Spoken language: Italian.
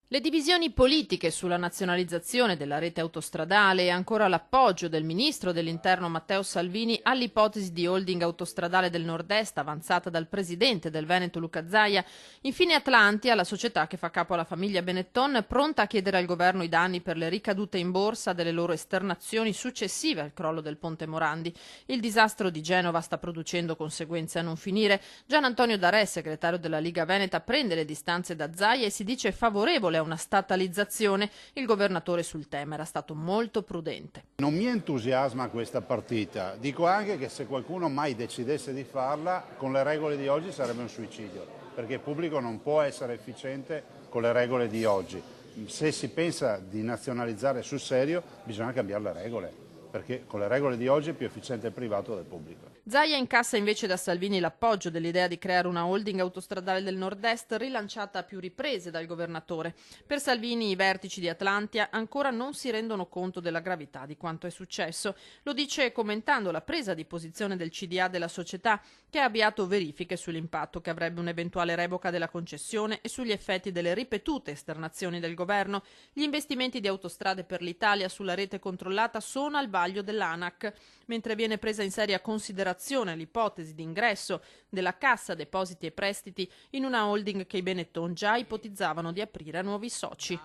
Le divisioni politiche sulla nazionalizzazione della rete autostradale e ancora l'appoggio del ministro dell'Interno Matteo Salvini all'ipotesi di holding autostradale del Nord-Est avanzata dal presidente del Veneto Luca Zaia. Infine Atlantia, la società che fa capo alla famiglia Benetton, pronta a chiedere al governo i danni per le ricadute in borsa delle loro esternazioni successive al crollo del ponte Morandi. Il disastro di Genova sta producendo conseguenze a non finire. Gian Antonio Darè, segretario della Liga Veneta, prende le distanze da Zaia e si dice favorevole a una statalizzazione. Il governatore sul tema era stato molto prudente. Non mi entusiasma questa partita, dico anche che se qualcuno mai decidesse di farla, con le regole di oggi sarebbe un suicidio, perché il pubblico non può essere efficiente con le regole di oggi. Se si pensa di nazionalizzare sul serio bisogna cambiare le regole, perché con le regole di oggi è più efficiente il privato del pubblico. Zaia incassa invece da Salvini l'appoggio dell'idea di creare una holding autostradale del Nord-Est rilanciata a più riprese dal governatore. Per Salvini i vertici di Atlantia ancora non si rendono conto della gravità di quanto è successo. Lo dice commentando la presa di posizione del CDA della società, che ha avviato verifiche sull'impatto che avrebbe un'eventuale revoca della concessione e sugli effetti delle ripetute esternazioni del governo. Gli investimenti di Autostrade per l'Italia sulla rete controllata sono al vaglio dell'ANAC, mentre viene presa in seria considerazione l'ipotesi di ingresso della Cassa Depositi e Prestiti in una holding che i Benetton già ipotizzavano di aprire a nuovi soci.